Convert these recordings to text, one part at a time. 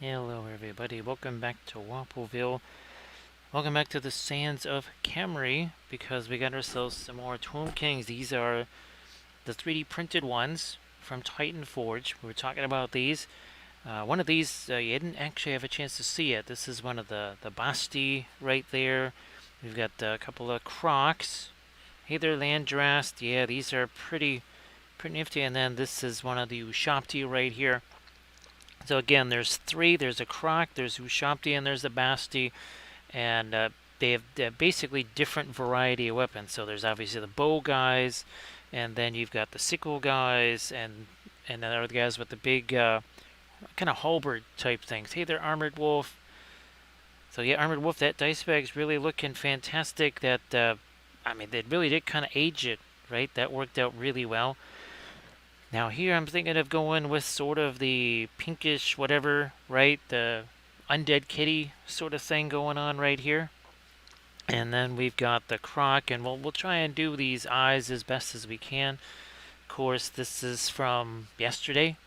Hello everybody, welcome back to Wappelville. Welcome back to the Sands of Camry, because we got ourselves some more Tomb Kings. These are the 3D printed ones from Titan Forge. We were talking about these. One of these, you didn't actually have a chance to see it. This is one of the Basti right there. We've got a couple of Crocs. Hey there, Landrast. Yeah, these are pretty nifty. And then this is one of the Ushabti right here. So again, there's three. There's a Croc, there's Ushabti, and there's a Basti. And they have basically different variety of weapons. So there's obviously the bow guys, and then you've got the sickle guys, and then other guys with the big kind of halberd type things. Hey there, Armored Wolf. So yeah, Armored Wolf, that dice bag's really looking fantastic. That I mean, they really did kind of age it, right? That worked out really well. Now here I'm thinking of going with sort of the pinkish whatever, right? The Undead kitty sort of thing going on right here. And then we've got the Croc, and we'll try and do these eyes as best as we can. Of course, this is from yesterday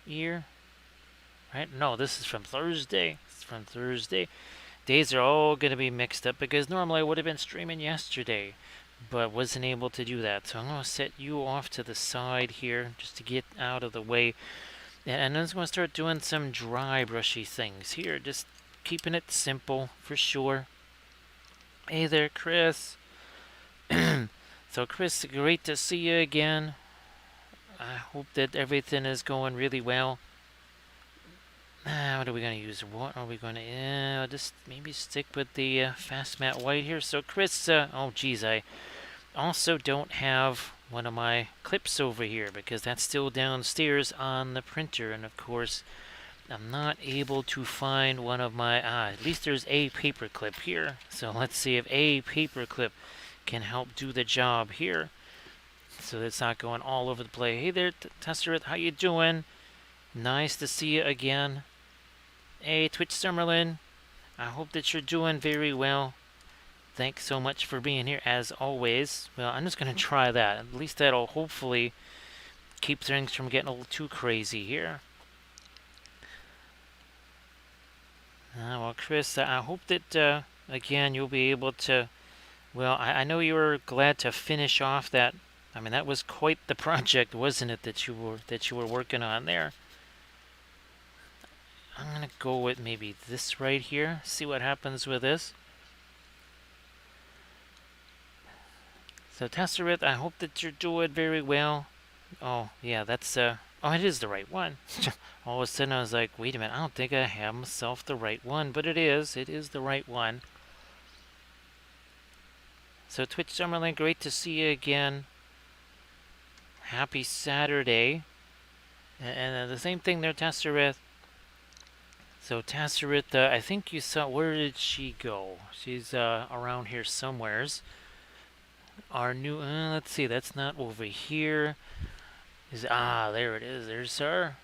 year, right? No, this is from Thursday. It's from Thursday. Days are all going to be mixed up because normally I would have been streaming yesterday, but wasn't able to do that. So I'm going to set you off to the side here just to get out of the way. And I'm just going to start doing some dry brushy things here, just keeping it simple for sure. Hey there, Chris. So Chris, great to see you again. I hope that everything is going really well. What are we going to use? What are we going to... just maybe stick with the fast matte white here. So Chris, oh geez, I also don't have one of my clips over here because that's still downstairs on the printer, and of course I'm not able to find one of my at least there's a paper clip here, so let's see if a paper clip can help do the job here so it's not going all over the place. Hey there, Tesserith, how you doing? Nice to see you again. Hey, Twitch Summerlin, I hope that you're doing very well. Thanks so much for being here, as always. Well, I'm just going to try that. At least that'll hopefully keep things from getting a little too crazy here. Well, Chris, I hope that, again, you'll be able to... Well, I know you were glad to finish off that. I mean, that was quite the project, wasn't it, that you were working on there? I'm going to go with maybe this right here. See what happens with this. So Tesserith, I hope that you're doing very well. Oh, yeah, that's, oh, it is the right one. All of a sudden I was like, wait a minute, I don't think I have myself the right one, but it is the right one. So Twitch Summerlin, great to see you again. Happy Saturday. And the same thing there, Tesserith. So Tesserith, I think you saw, where did she go? She's around here somewheres. Our new, let's see, that's not over here. There it is. There's her.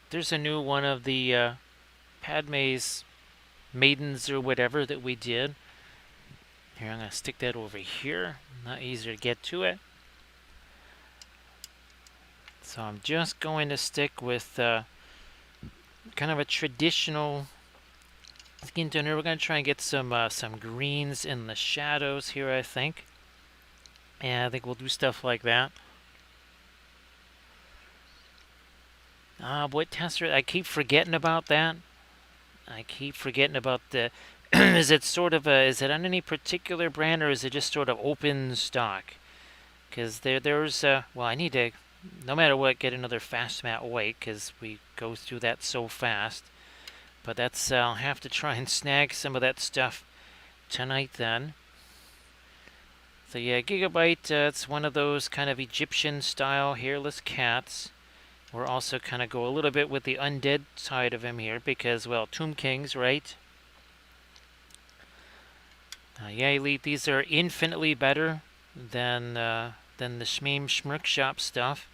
There's a new one of the Padme's maidens or whatever that we did. Here, I'm going to stick that over here. Not easier to get to it. So I'm just going to stick with kind of a traditional skin toner. We're going to try and get some greens in the shadows here, I think. And I think we'll do stuff like that. Boy, Tester, I keep forgetting about that. I keep forgetting about the... is it sort of is it on any particular brand, or is it just sort of open stock? Because there's well, I need to, no matter what, get another fast matte white, because we go through that so fast. But that's, I'll have to try and snag some of that stuff tonight then. So yeah, Gigabyte, it's one of those kind of Egyptian style hairless cats. We're also kind of go a little bit with the Undead side of him here because, well, Tomb Kings, right? Yeah, Elite, these are infinitely better than the Shmeem Schmirk Shop stuff.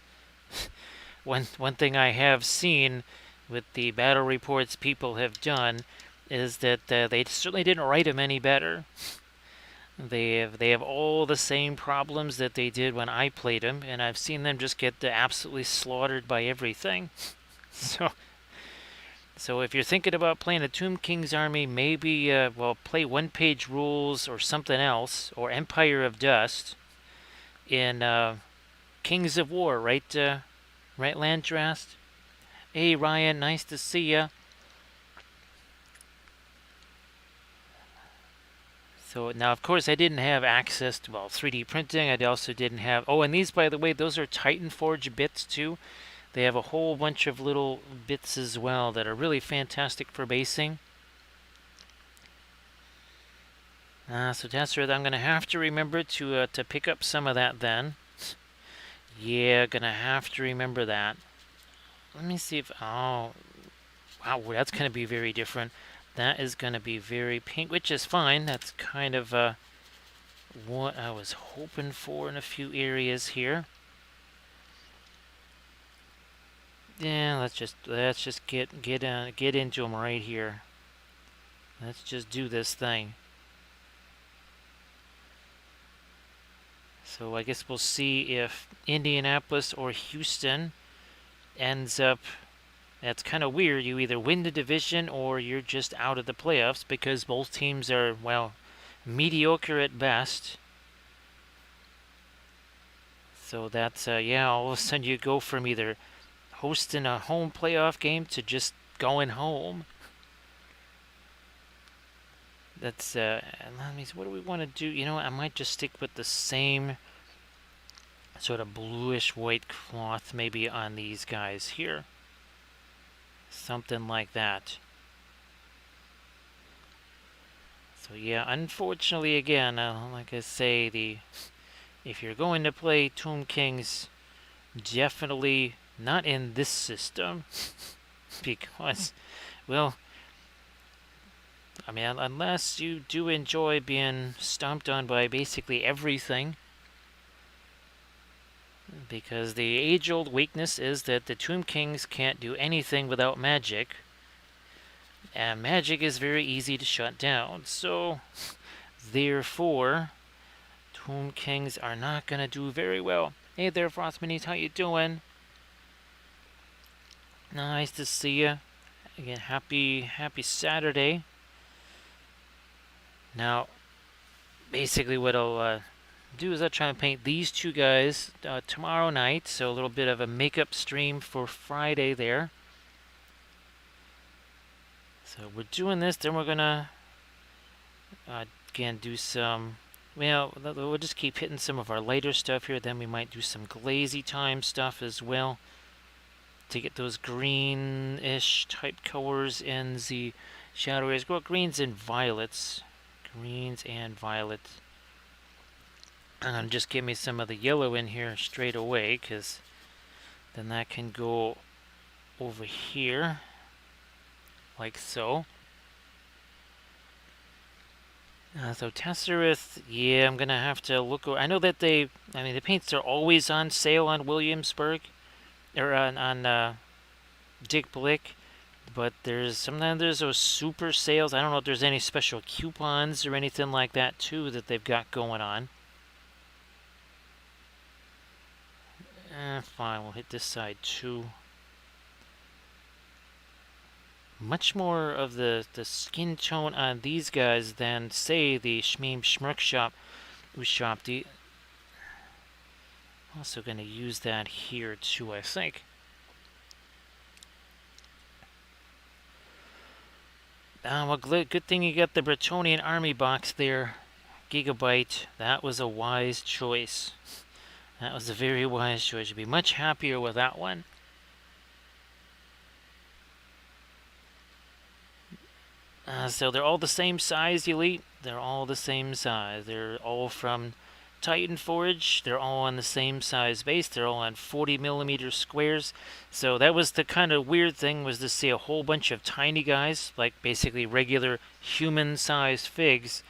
One thing I have seen with the battle reports people have done is that they certainly didn't write them any better. They have all the same problems that they did when I played them, and I've seen them just get absolutely slaughtered by everything. So So if you're thinking about playing a Tomb King's army, maybe, well, play one-page rules or something else, or Empire of Dust in Kings of War, right, right, Landrast? Hey, Ryan, nice to see ya. So now, of course, I didn't have access to, well, 3D printing. I also didn't have, oh, and these, by the way, those are Titan Forge bits, too. They have a whole bunch of little bits as well that are really fantastic for basing. So Tesserath, I'm going to have to remember to pick up some of that then. Yeah, going to have to remember that. Let me see if, oh, wow, that's going to be very different. That is going to be very pink, which is fine. That's kind of what I was hoping for in a few areas here. Yeah, let's just get into them right here. Let's just do this thing. So I guess we'll see if Indianapolis or Houston ends up. That's kind of weird. You either win the division or you're just out of the playoffs because both teams are, well, mediocre at best. So that's, yeah, all of a sudden you go from either hosting a home playoff game to just going home. That's, let me see, what do we want to do? You know what, I might just stick with the same sort of bluish white cloth maybe on these guys here. Something like that. So yeah, unfortunately, again, like I say, if you're going to play Tomb Kings, definitely not in this system, because, well, I mean, unless you do enjoy being stomped on by basically everything, because the age-old weakness is that the Tomb Kings can't do anything without magic, and magic is very easy to shut down. So, therefore, Tomb Kings are not going to do very well. Hey there, Frostminis, how you doing? Nice to see you. Again, happy Saturday. Now, basically what I'll do is I'll try and paint these two guys tomorrow night. So a little bit of a makeup stream for Friday there. So we're doing this, then we're gonna again do some, well, we'll just keep hitting some of our lighter stuff here, then we might do some glazy time stuff as well to get those greenish type colors in the shadow areas. Well, greens and violets. Greens and violets. And just give me some of the yellow in here straight away, because then that can go over here like so. So Tesserath, yeah, I'm gonna have to look. I know that I mean, the paints are always on sale on Williamsburg, or on Dick Blick, but sometimes there's those super sales. I don't know if there's any special coupons or anything like that too that they've got going on. Fine, we'll hit this side too. Much more of the skin tone on these guys than, say, the Shmeem Shmirk Shop Ushabti. Also going to use that here too, I think. Well, good thing you got the Bretonnian army box there, Gigabyte. That was a wise choice. That was a very wise choice. You'd be much happier with that one. So they're all the same size, Elite. They're all the same size. They're all from Titan Forge. They're all on the same size base. They're all on 40mm squares. So that was the kind of weird thing, was to see a whole bunch of tiny guys, like basically regular human-sized figs,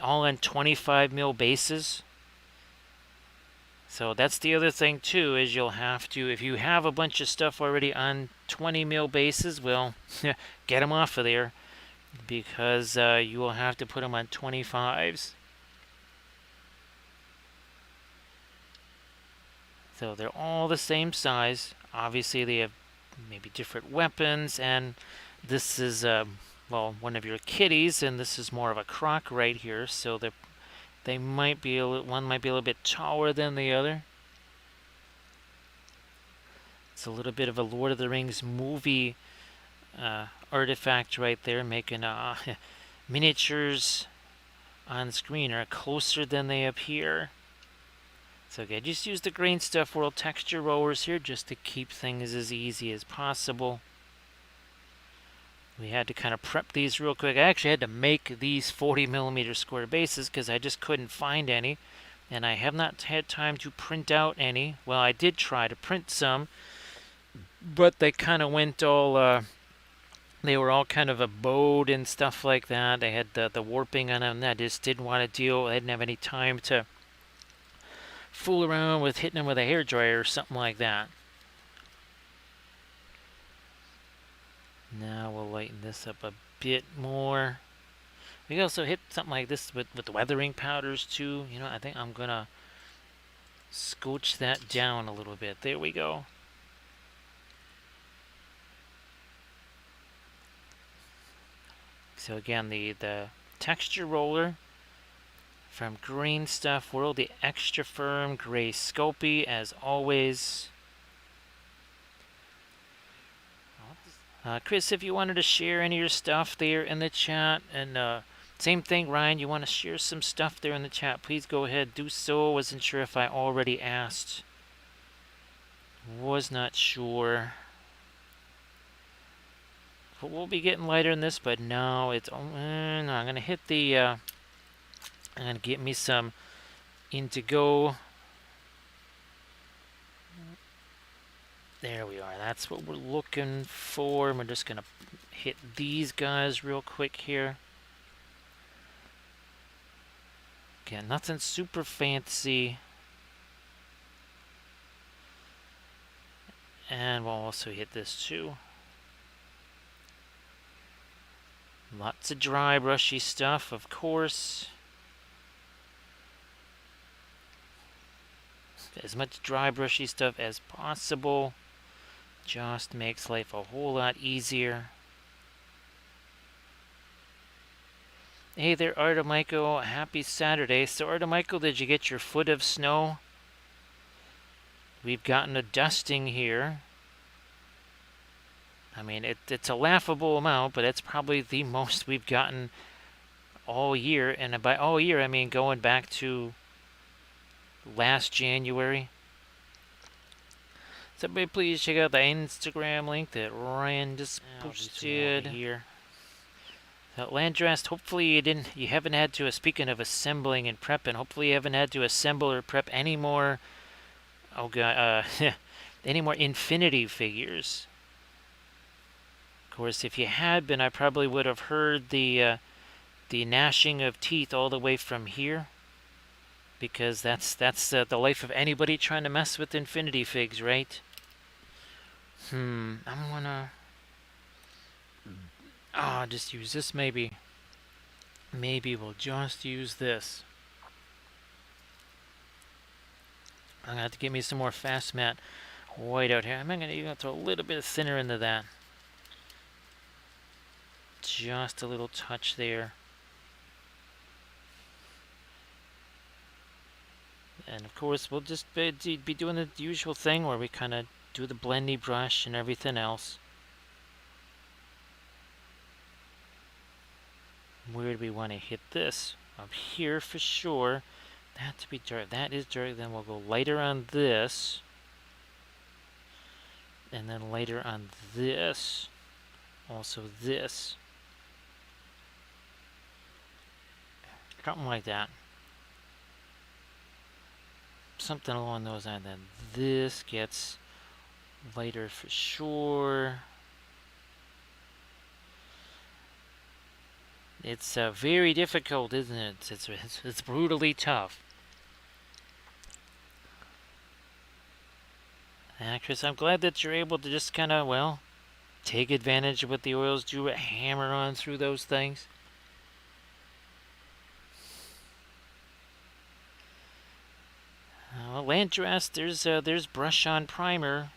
all on 25mm bases. So that's the other thing too, is you'll have to, if you have a bunch of stuff already on 20mm bases, well, get them off of there, because you will have to put them on 25s. So they're all the same size. Obviously they have maybe different weapons, and this is well, one of your kitties, and this is more of a croc right here, so they might be one might be a little bit taller than the other. It's a little bit of a Lord of the Rings movie artifact right there, making miniatures on screen are closer than they appear. So again, just use the Grain Stuff World texture rollers here just to keep things as easy as possible. We had to kind of prep these real quick. I actually had to make these 40mm square bases because I just couldn't find any. And I have not had time to print out any. Well, I did try to print some, but they kind of went all, they were all kind of a bowed and stuff like that. They had the warping on them. I just didn't want to deal. I didn't have any time to fool around with hitting them with a hairdryer or something like that. Now we'll lighten this up a bit more. We can also hit something like this with weathering powders too. You know, I think I'm gonna scooch that down a little bit. There we go. So again, the texture roller from Green Stuff World, the extra firm gray Sculpey as always. Chris, if you wanted to share any of your stuff there in the chat, and same thing, Ryan, you want to share some stuff there in the chat, please go ahead, do so. Wasn't sure if I already asked. Was not sure. But we'll be getting lighter in this, but no, it's... no, I'm going to hit the... I'm going to get me some indigo. There we are. That's what we're looking for. We're just going to hit these guys real quick here. Again, nothing super fancy. And we'll also hit this too. Lots of dry, brushy stuff, of course. As much dry, brushy stuff as possible. Just makes life a whole lot easier. Hey there, Artemichael. Happy Saturday. So, Artemichael, did you get your foot of snow? We've gotten a dusting here. I mean, it's a laughable amount, but it's probably the most we've gotten all year. And by all year, I mean going back to last January. So everybody please check out the Instagram link that Ryan just posted here. Landrast, hopefully you haven't had to, speaking of assembling and prepping, hopefully you haven't had to assemble or prep any more, oh god, any more Infinity figures. Of course, if you had been, I probably would have heard the gnashing of teeth all the way from here. Because that's the life of anybody trying to mess with Infinity figs, right? I'm gonna... just use this maybe. Maybe we'll just use this. I'm gonna have to get me some more fast matte white out here. I'm gonna even throw a little bit of thinner into that. Just a little touch there. And of course, we'll just be doing the usual thing where we kind of do the blendy brush and everything else. Where do we want to hit this? Up here for sure. That to be dark. That is dark. Then we'll go lighter on this. And then lighter on this. Also this. Something like that. Something along those lines. Then this gets lighter for sure. It's very difficult, isn't it? It's brutally tough. Chris, I'm glad that you're able to just kind of, well, take advantage of what the oils do, hammer on through those things. Landrast, there's brush on primer.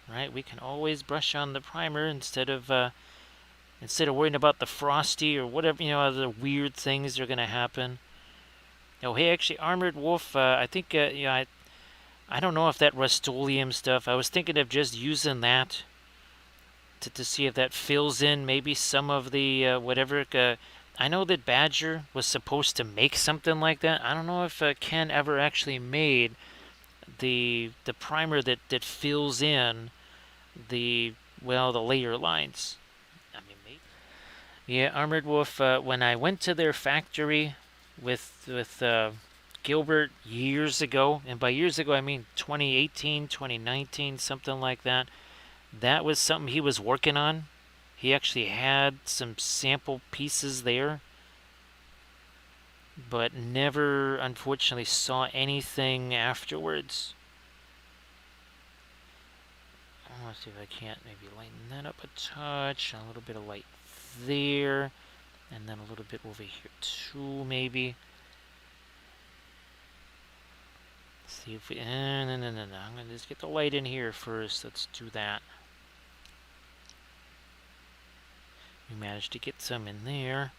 right? We can always brush on the primer instead of worrying about the frosty or whatever, other weird things are gonna happen. Oh, hey, actually, Armored Wolf. I think I don't know if that Rust-Oleum stuff. I was thinking of just using that to see if that fills in maybe some of the whatever. I know that Badger was supposed to make something like that. I don't know if Ken ever actually made the primer that fills in the the layer lines. I mean, maybe. Yeah, Armored Wolf. When I went to their factory with Gilbert years ago, and by years ago I mean 2018, 2019, something like that. That was something he was working on. He actually had some sample pieces there, but never, unfortunately, saw anything afterwards. Let's see if I can't maybe lighten that up a touch. A little bit of light there, and then a little bit over here too, maybe. Let's see if we. No. I'm gonna just get the light in here first. Let's do that. We managed to get some in there.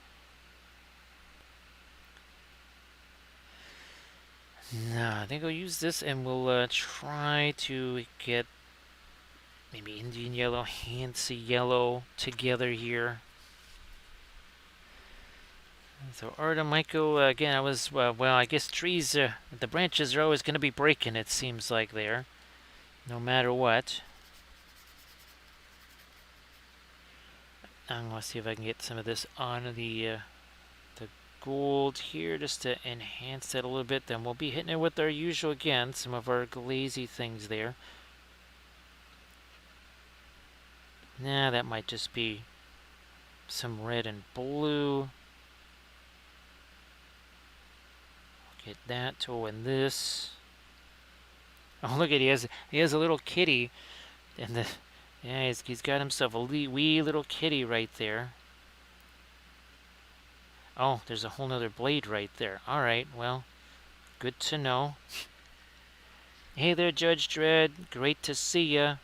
Now, I think I'll use this and we'll try to get maybe Indian yellow, Hansa yellow together here. So Artemyco, again, I was, I guess trees, the branches are always going to be breaking, it seems like there, no matter what. I'm going to see if I can get some of this on the gold here just to enhance that a little bit. Then we'll be hitting it with our usual, again, some of our glazy things there. Nah, that might just be some red and blue. Get that to in this. Oh, look at he has a little kitty, and he's got himself a wee little kitty right there. Oh, there's a whole nother blade right there. All right, well, good to know. Hey there, Judge Dredd. Great to see ya.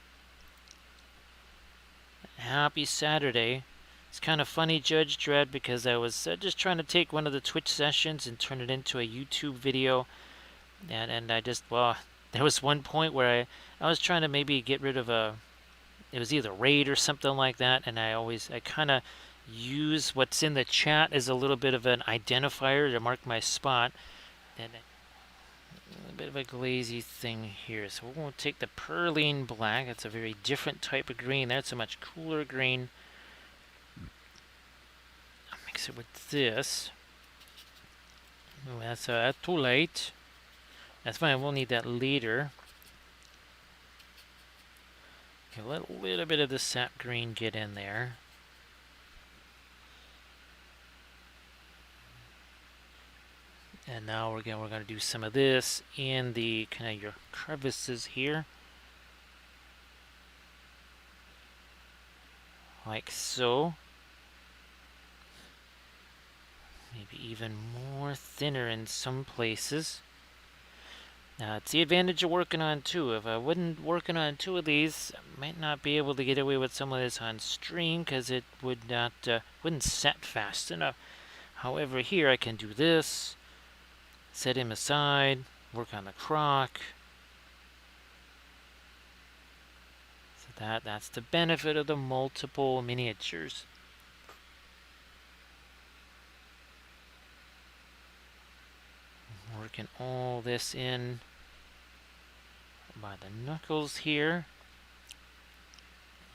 Happy Saturday. It's kind of funny, Judge Dredd, because I was just trying to take one of the Twitch sessions and turn it into a YouTube video. And I just, there was one point where I was trying to maybe get rid of it was either raid or something like that, and I kind of use what's in the chat as a little bit of an identifier to mark my spot. And a bit of a glazy thing here. So we're going to take the Perline Black. That's a very different type of green. That's a much cooler green. I'll mix it with this. Oh, that's too late. That's fine. We'll need that later. Okay, let a little bit of the sap green get in there. And now we're gonna do some of this in the kind of your crevices here, like so. Maybe even more thinner in some places. Now it's the advantage of working on two. If I wasn't working on two of these, I might not be able to get away with some of this on stream because it would not wouldn't set fast enough. However, here I can do this. Set him aside, work on the croc. So that's the benefit of the multiple miniatures. Working all this in by the knuckles here.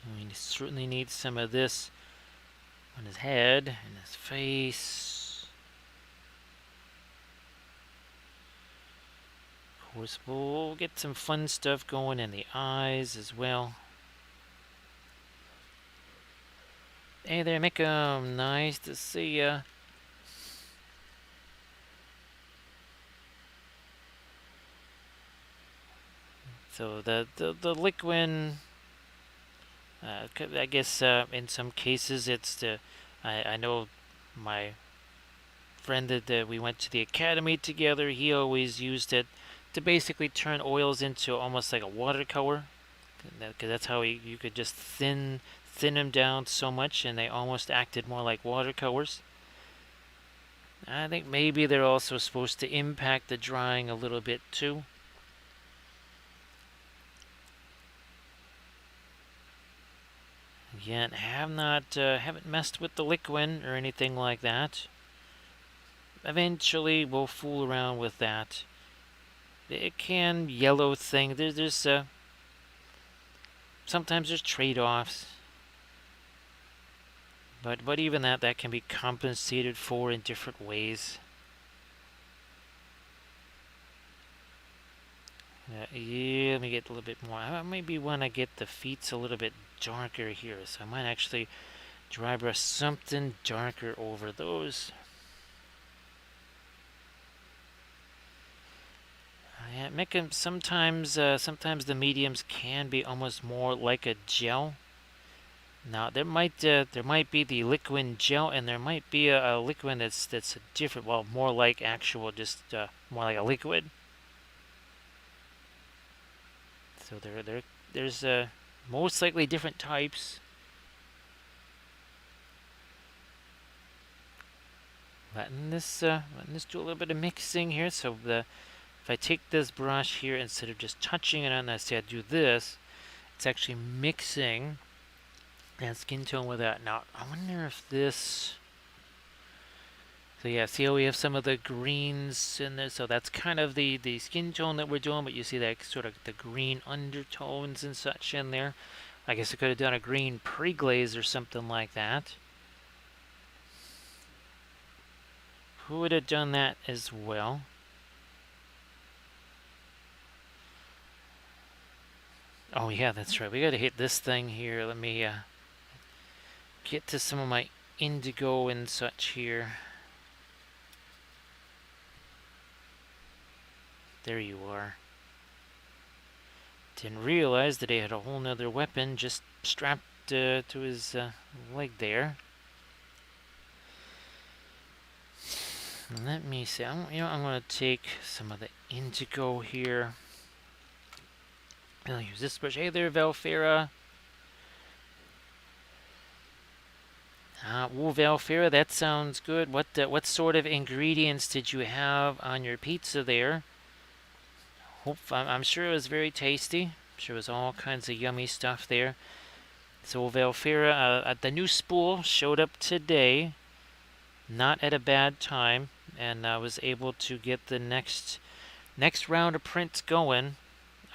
We certainly need some of this on his head and his face. Of course, we'll get some fun stuff going in the eyes as well. Hey there, Mickum. Nice to see ya. So the liquid, I guess in some cases it's I know my friend that we went to the academy together, he always used it to basically turn oils into almost like a watercolor. because that's how you could just thin them down so much, and they almost acted more like watercolors. I think maybe they're also supposed to impact the drying a little bit too. Again, haven't messed with the liquid or anything like that. Eventually, we'll fool around with that. It can yellow thing. There's sometimes there's trade-offs, but even that can be compensated for in different ways. Yeah, let me get a little bit more. I maybe want to get the feet a little bit darker here, so I might actually dry brush something darker over those. Yeah, make them sometimes the mediums can be almost more like a gel. Now there might be the liquid gel, and there might be a liquid that's a different, well, more like actual, just more like a liquid. So there's most likely different types. Letting this do a little bit of mixing here. So if I take this brush here, instead of just touching it on, I say I do this, it's actually mixing that skin tone with that. Now I wonder if this. So yeah, see how we have some of the greens in there? So that's kind of the skin tone that we're doing, but you see that sort of the green undertones and such in there. I guess I could have done a green pre-glaze or something like that. Who would have done that as well? Oh yeah, that's right. We gotta hit this thing here. Let me get to some of my indigo and such here. There you are. Didn't realize that he had a whole nother weapon just strapped to his leg there. Let me see. I'm going to take some of the indigo here. I'll use this brush. Hey there, Valfera. Valfera, that sounds good. What sort of ingredients did you have on your pizza there? I'm sure it was very tasty. I'm sure it was all kinds of yummy stuff there. So Valfera, the new spool showed up today, not at a bad time, and I was able to get the next round of prints going.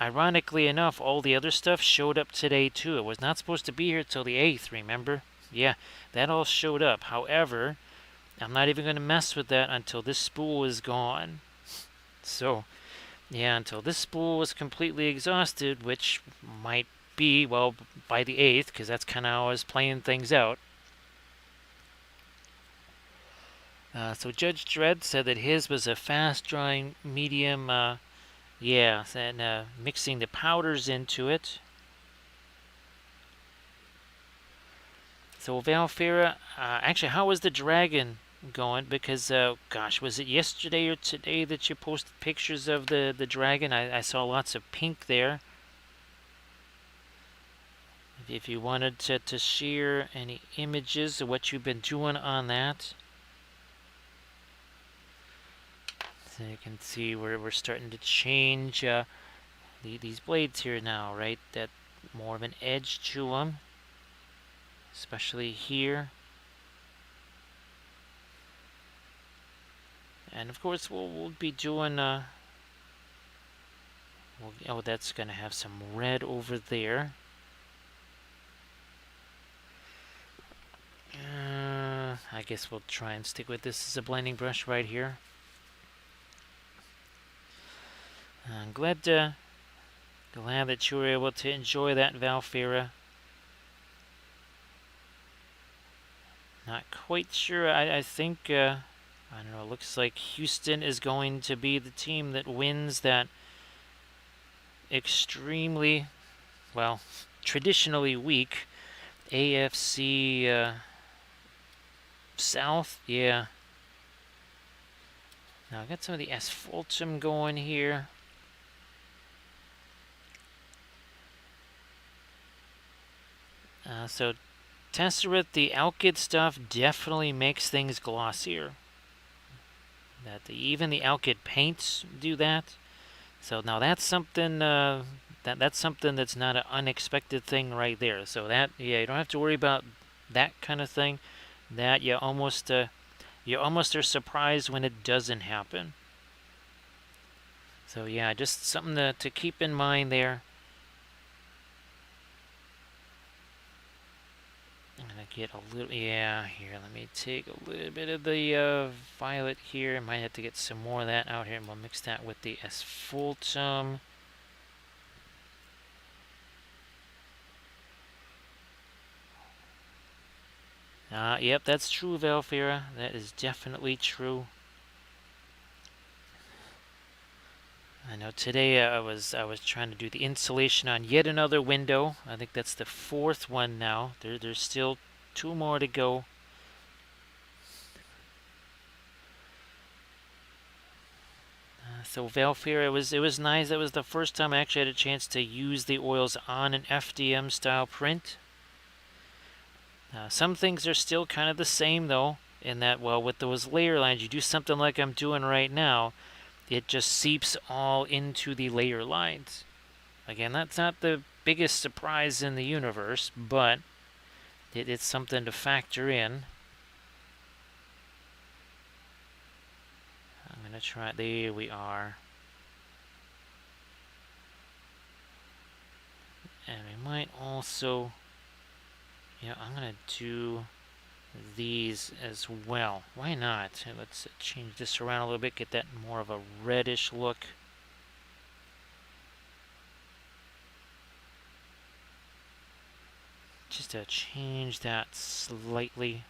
Ironically enough, all the other stuff showed up today too. It was not supposed to be here till the 8th, remember? Yeah, that all showed up. However, I'm not even going to mess with that until this spool is gone. So, yeah, until this spool was completely exhausted, which might be, well, by the 8th, because that's kind of how I was playing things out. So Judge Dredd said that his was a fast-drying medium, yeah, and mixing the powders into it. So Valfera, actually, how was the dragon going? Because, gosh, was it yesterday or today that you posted pictures of the dragon? I saw lots of pink there. If you wanted to share any images of what you've been doing on that. So you can see where we're starting to change these blades here now, right? That more of an edge to them. Especially here. And of course we'll be doing oh, that's gonna have some red over there. I guess we'll try and stick with this as a blending brush right here. I'm glad that you were able to enjoy that, Valfera. Not quite sure. I think, I don't know, it looks like Houston is going to be the team that wins that extremely, well, traditionally weak AFC South. Yeah. Now I got some of the asphaltum going here. So Tesseract, the Alkyd stuff definitely makes things glossier. Even the Alkyd paints do that. So now that's something that's something that's not an unexpected thing right there. So that, yeah, you don't have to worry about that kind of thing. That you almost are surprised when it doesn't happen. So yeah, just something to keep in mind there. I'm gonna get a little, yeah, here, let me take a little bit of the violet here. I might have to get some more of that out here, and we'll mix that with the asphaltum. Yep, that's true, Valfira. That is definitely true. I know today I was trying to do the insulation on yet another window. I think that's the 4th one now. There's still 2 more to go. So Valfira, it was nice. That was the first time I actually had a chance to use the oils on an FDM style print. Some things are still kind of the same though, in that, well, with those layer lines, you do something like I'm doing right now, it just seeps all into the layer lines. Again, that's not the biggest surprise in the universe, but it's something to factor in. I'm going to try, there we are. And we might also, yeah, I'm going to do these as well. Why not? Let's change this around a little bit, get that more of a reddish look. Just to change that slightly.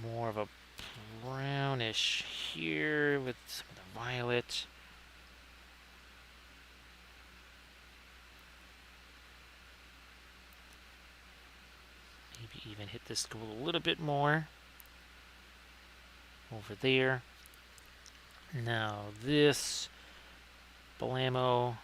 More of a brownish here with some of the violet. Maybe even hit this gold a little bit more over there. Now this blammo.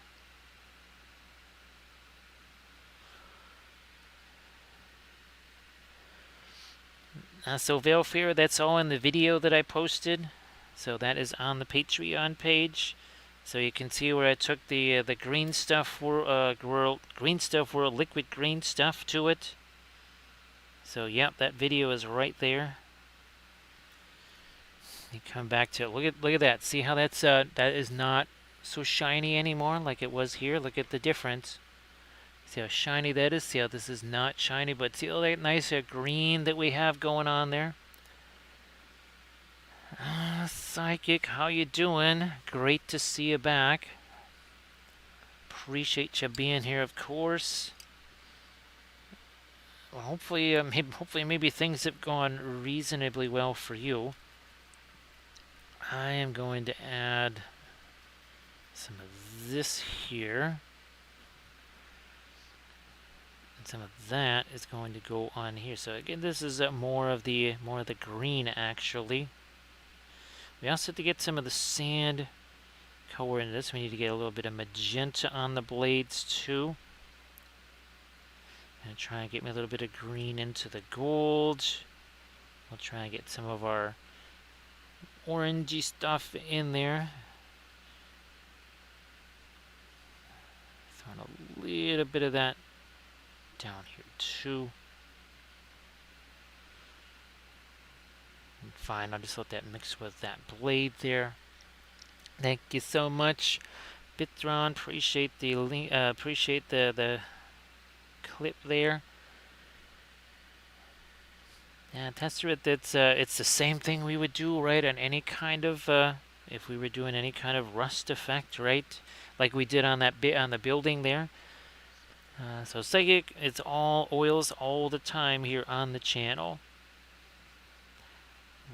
So Valfira, that's all in the video that I posted. So that is on the Patreon page. So you can see where I took the green stuff green stuff world liquid green stuff to it. So yep, that video is right there. You come back to it. Look at that. See how that's that is not so shiny anymore like it was here. Look at the difference. See how shiny that is? See how this is not shiny, but see all that nice green that we have going on there? Psychic, how you doing? Great to see you back. Appreciate you being here, of course. Well, hopefully maybe things have gone reasonably well for you. I am going to add some of this here. Some of that is going to go on here. So again, this is more of the green actually. We also have to get some of the sand color into this. We need to get a little bit of magenta on the blades too. And try and get me a little bit of green into the gold. We'll try and get some of our orangey stuff in there. Throwing a little bit of that down here too. And fine, I'll just let that mix with that blade there. Thank you so much, Bitron. Appreciate the link. Appreciate the clip there. Yeah, Tesseract. It's the same thing we would do, right? On any kind of if we were doing any kind of rust effect, right? Like we did on that bit on the building there. So Psychic, it's all oils all the time here on the channel.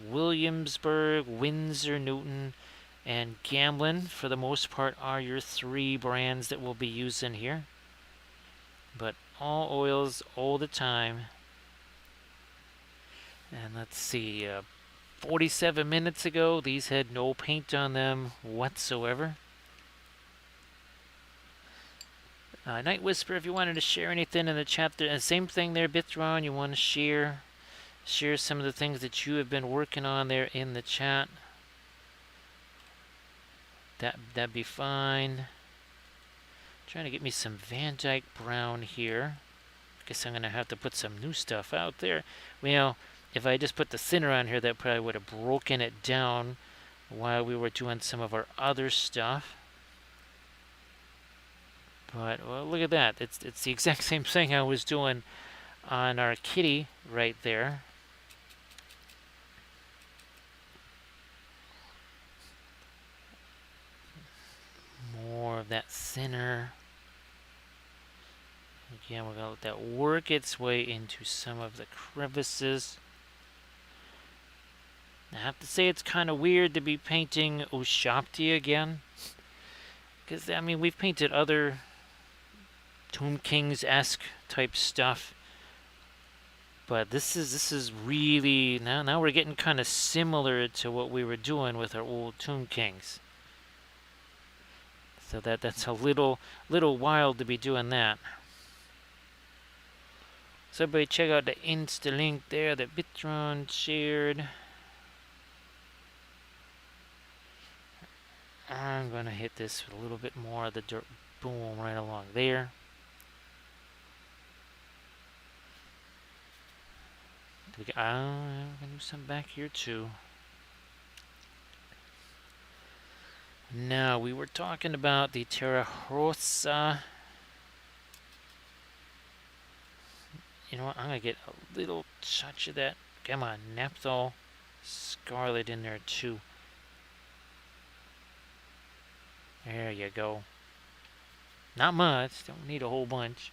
Williamsburg, Windsor, Newton, and Gamblin, for the most part, are your 3 brands that we'll be using here. But all oils all the time. And let's see, 47 minutes ago, these had no paint on them whatsoever. Night Whisper, if you wanted to share anything in the chat, there, same thing there, Bithron. You want to share some of the things that you have been working on there in the chat. That'd be fine. Trying to get me some Van Dyke Brown here. Guess I'm gonna have to put some new stuff out there. Well, if I just put the thinner on here, that probably would have broken it down while we were doing some of our other stuff. But well, look at that. It's the exact same thing I was doing on our kitty right there. More of that thinner. Again, we're gonna let that work its way into some of the crevices. I have to say it's kind of weird to be painting Ushabti again, because I mean we've painted other Tomb Kings-esque type stuff, but this is really now we're getting kind of similar to what we were doing with our old Tomb Kings. So that's a little wild to be doing that. So everybody check out the Insta link there that Bitron shared. I'm gonna hit this with a little bit more of the dirt. Boom, right along there. I'm gonna do some back here too. Now, we were talking about the Terra Rosa. You know what? I'm going to get a little touch of that. Come on, Naphthol Scarlet in there too. There you go. Not much. Don't need a whole bunch.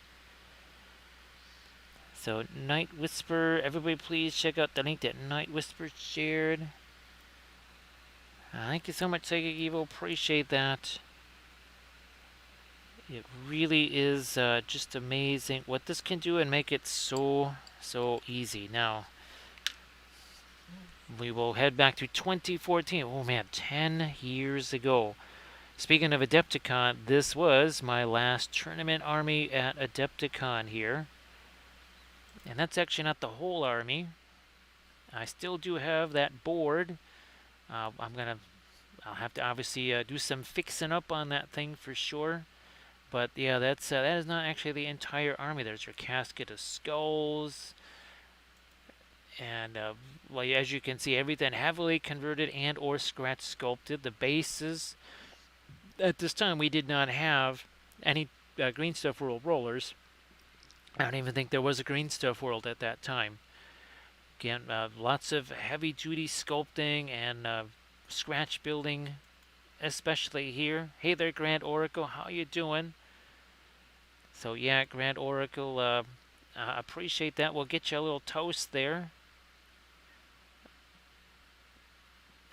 So, Night Whisper. Everybody please check out the link that Night Whisper shared. Thank you so much, Psychic Evil. Appreciate that. It really is just amazing what this can do and make it so easy. Now, we will head back to 2014. Oh man, 10 years ago. Speaking of Adepticon, this was my last tournament army at Adepticon here. And that's actually not the whole army. I still do have that board. I'll have to obviously do some fixing up on that thing for sure. But yeah, that is not actually the entire army. There's your casket of skulls, and well, as you can see, everything heavily converted and or scratch sculpted. The bases. At this time, we did not have any Green Stuff World rollers. I don't even think there was a Green Stuff World at that time. Again, lots of heavy-duty sculpting and scratch building, especially here. Hey there, Grand Oracle. How you doing? So yeah, Grand Oracle, appreciate that. We'll get you a little toast there.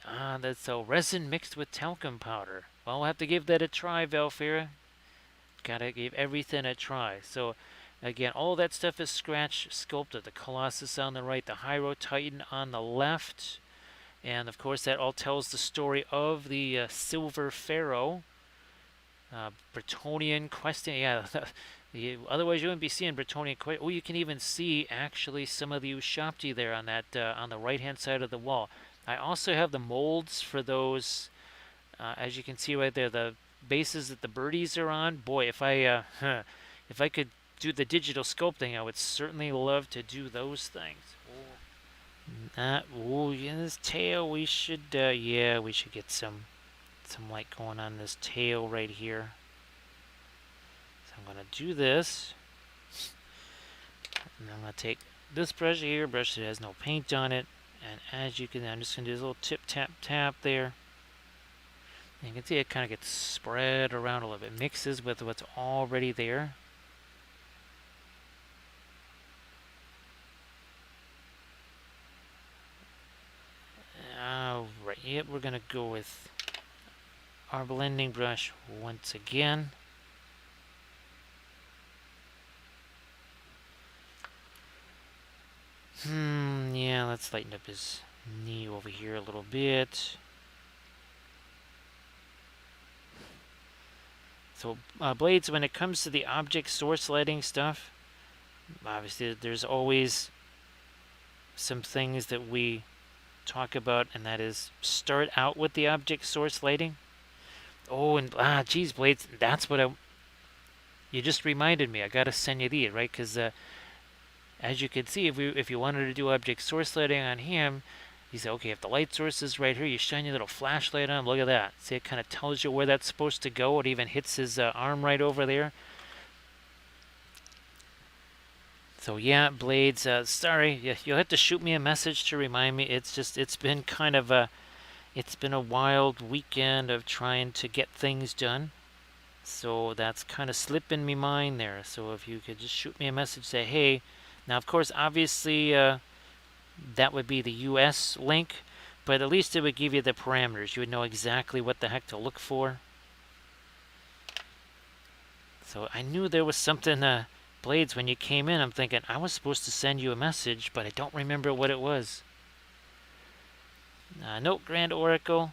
That's so resin mixed with talcum powder. Well, we'll have to give that a try, Valfira. Gotta give everything a try. So again, all that stuff is scratch sculpted. The Colossus on the right, the Hyro Titan on the left. And of course, that all tells the story of the Silver Pharaoh. Bretonnian questing, yeah. Otherwise, you wouldn't be seeing Bretonnian questing. Oh, you can even see actually some of the Ushabti there on that on the right-hand side of the wall. I also have the molds for those. As you can see right there, the bases that the birdies are on. Boy, if I could do the digital sculpting, I would certainly love to do those things. Oh, yeah, this tail. We should, yeah, we should get some light going on this tail right here. So I'm gonna do this, and I'm gonna take this brush here, brush that has no paint on it, and as you can, I'm just gonna do this little tip tap tap there. And you can see it kind of gets spread around a little bit, mixes with what's already there. Alright, yep, we're gonna go with our blending brush once again. Yeah, let's lighten up his knee over here a little bit. So blades, when it comes to the object source lighting stuff, obviously there's always some things that we talk about, and that is start out with the object source lighting. Oh, and geez, blades, that's what you just reminded me. I gotta send you these, right? Because as you can see, if you wanted to do object source lighting on him, you say, okay, if the light source is right here, you shine your little flashlight on him. Look at that. See, it kind of tells you where that's supposed to go. It even hits his arm right over there. So yeah, blades. Sorry, you'll have to shoot me a message to remind me. It's been kind of it's been a wild weekend of trying to get things done. So that's kind of slipping me mind there. So if you could just shoot me a message, say, hey. Now, of course, obviously, that would be the US link, but at least it would give you the parameters. You would know exactly what the heck to look for. So I knew there was something, Blades, when you came in, I'm thinking, I was supposed to send you a message, but I don't remember what it was. Nope, Grand Oracle.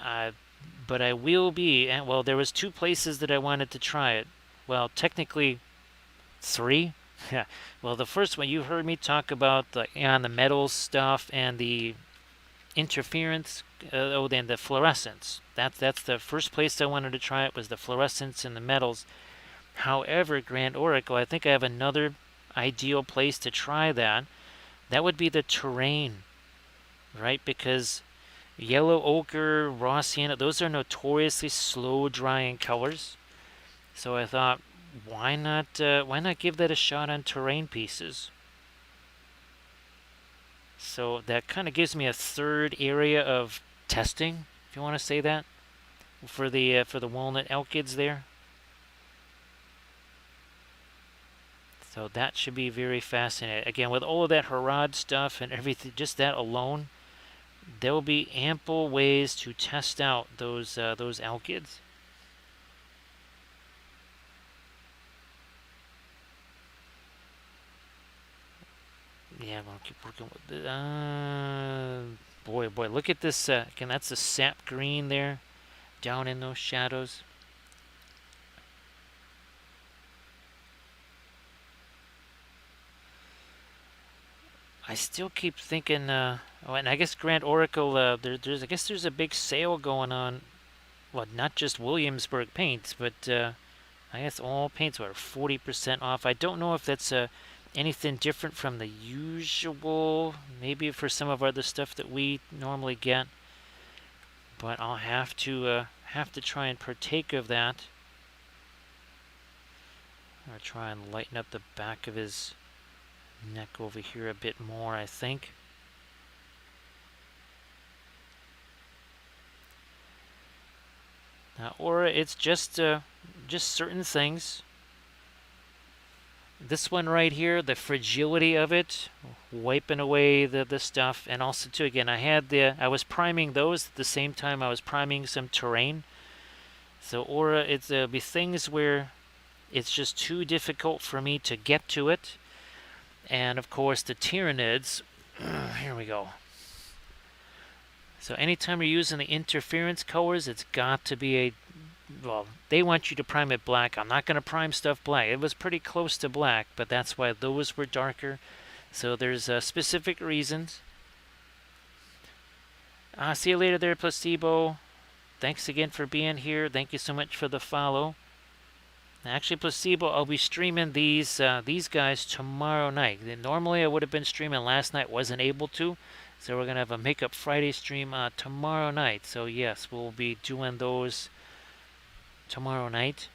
But I will be, and well, there was 2 places that I wanted to try it. Well, technically 3. Yeah. Well, the first one you heard me talk about on the metals stuff and the interference. Then the fluorescence. That's the first place I wanted to try it, was the fluorescence and the metals. However, Grand Oracle, I think I have another ideal place to try that. That would be the terrain, right? Because yellow ochre, raw sienna, those are notoriously slow drying colors. So I thought, why not give that a shot on terrain pieces? So that kind of gives me a third area of testing, if you want to say that, for the walnut alkyds there. So that should be very fascinating. Again, with all of that Harad stuff and everything, just that alone, there will be ample ways to test out those alkyds. Yeah, we'll keep working with it. Boy, look at this. Again, that's the sap green there, down in those shadows. I still keep thinking, oh, and I guess Grand Oracle, I guess there's a big sale going on. Well, not just Williamsburg paints, but I guess all paints are 40% off. I don't know if that's anything different from the usual, maybe for some of other stuff that we normally get. But I'll have to try and partake of that. I'll try and lighten up the back of his neck over here a bit more, I think. Now, aura, it's just certain things. This one right here, the fragility of it, wiping away the stuff, and also too, again, I was priming those at the same time I was priming some terrain. So aura, it'll be things where it's just too difficult for me to get to it. And of course the Tyranids, here we go. So anytime you're using the interference colors, it's got to be well, they want you to prime it black. I'm not going to prime stuff black. It was pretty close to black, but that's why those were darker. So there's specific reasons. See you later there, Placebo. Thanks again for being here. Thank you so much for the follow. Actually, Placebo, I'll be streaming these guys tomorrow night. Normally I would have been streaming last night, wasn't able to. So we're going to have a Makeup Friday stream tomorrow night. So yes, we'll be doing those tomorrow night.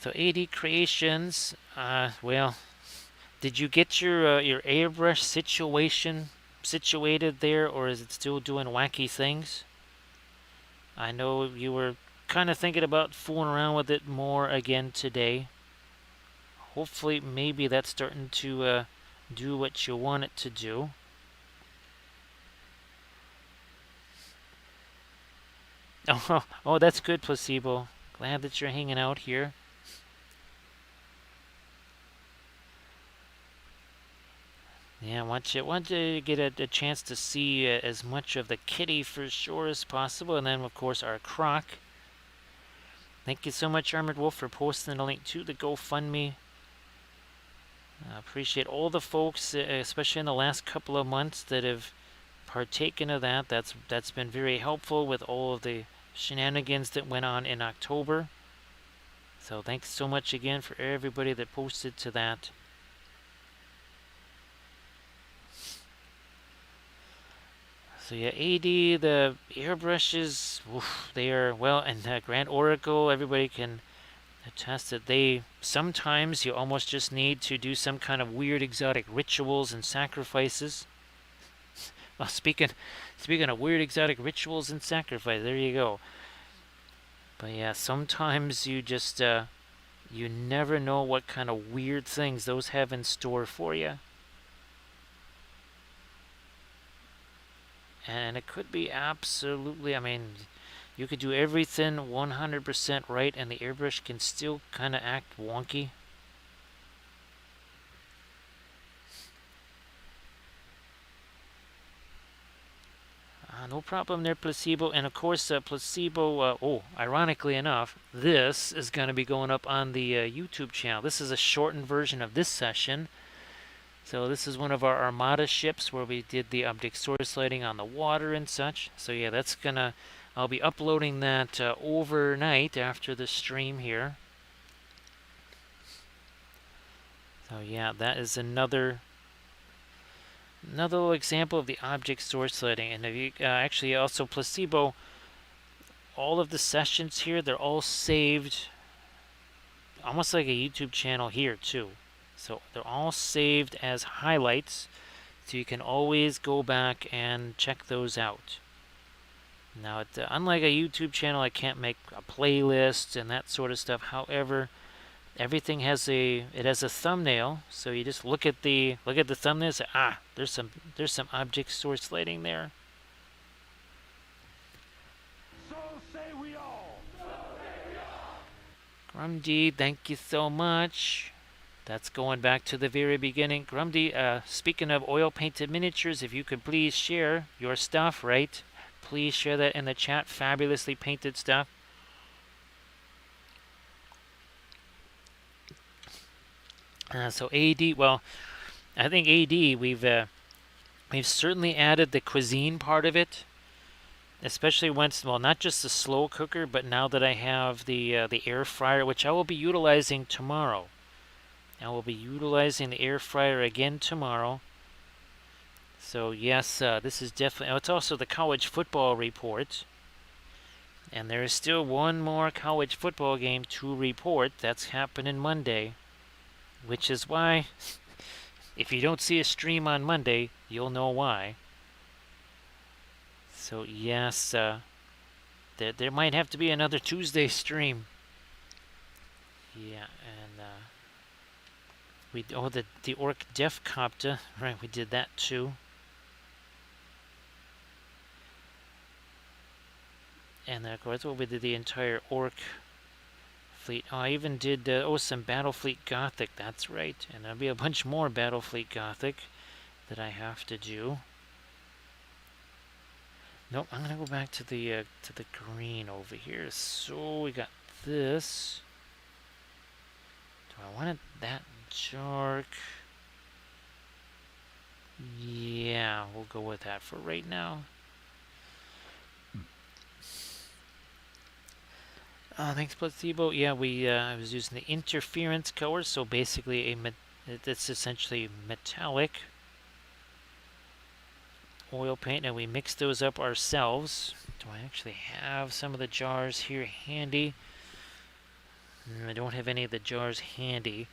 So AD Creations, well, did you get your airbrush situation situated there, or is it still doing wacky things? I know you were kind of thinking about fooling around with it more again today. Hopefully, maybe that's starting to do what you want it to do. Oh, that's good, Placebo. Glad that you're hanging out here. Yeah, want to get a chance to see as much of the kitty for sure as possible, and then of course our croc. Thank you so much, Armored Wolf, for posting the link to the GoFundMe. I appreciate all the folks, especially in the last couple of months, that have partaken of that. That's been very helpful with all of the shenanigans that went on in October. So thanks so much again for everybody that posted to that. So yeah, AD, the airbrushes, oof, they are, well, and Grand Oracle, everybody can attest that they, sometimes you almost just need to do some kind of weird exotic rituals and sacrifices. Well, speaking of weird exotic rituals and sacrifice, there you go. But yeah, sometimes you just, you never know what kind of weird things those have in store for you. And it could be absolutely, I mean, you could do everything 100% right and the airbrush can still kind of act wonky. No problem there, Placebo. And of course, Placebo, oh, ironically enough, this is going to be going up on the YouTube channel. This is a shortened version of this session. So this is one of our Armada ships where we did the object sword sliding on the water and such. So yeah, that's gonna, I'll be uploading that overnight after the stream here. So yeah, that is another little example of the object sword sliding. And if you actually also Placebo, all of the sessions here, they're all saved almost like a YouTube channel here too. So they're all saved as highlights, so you can always go back and check those out. Now, unlike a YouTube channel, I can't make a playlist and that sort of stuff. However, everything has a thumbnail, so you just look at the thumbnail and say, ah, there's some object sword sliding there. So say we all. Grumdy, thank you so much. That's going back to the very beginning. Grumdy, speaking of oil painted miniatures, if you could please share your stuff, right? Please share that in the chat. Fabulously painted stuff. So AD, well, I think AD, we've certainly added the cuisine part of it, especially once, well, not just the slow cooker, but now that I have the air fryer, which I will be utilizing tomorrow. I will be utilizing the air fryer again tomorrow. So yes, this is definitely, oh, it's also the college football report. And there is still one more college football game to report. That's happening Monday. Which is why, if you don't see a stream on Monday, you'll know why. So yes, there might have to be another Tuesday stream. Yeah, and the Orc Def Copter, right, we did that too. And then of course we did the entire Orc fleet. Oh, I even did some Battlefleet Gothic, that's right. And there'll be a bunch more Battlefleet Gothic that I have to do. Nope, I'm gonna go back to the green over here. So we got this. Do I want it that dark? Yeah, we'll go with that for right now. Thanks, Placebo. Yeah, I was using the interference color, so basically it's essentially metallic oil paint, and we mix those up ourselves. Do I actually have some of the jars here handy? I don't have any of the jars handy.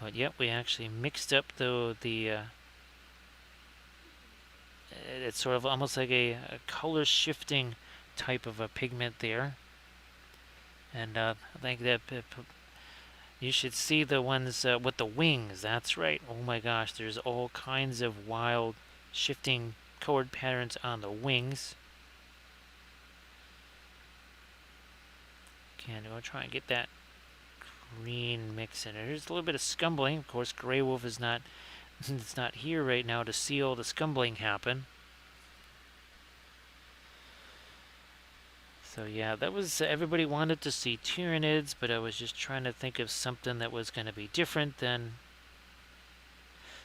But yep, we actually mixed up it's sort of almost like a color shifting type of a pigment there. And I think that you should see the ones with the wings. That's right. Oh my gosh, there's all kinds of wild shifting colored patterns on the wings. Okay, I'm going to try and get that green mix in it. There's a little bit of scumbling. Of course, Grey Wolf is not it's not here right now to see all the scumbling happen. So yeah, that was everybody wanted to see Tyranids, but I was just trying to think of something that was going to be different than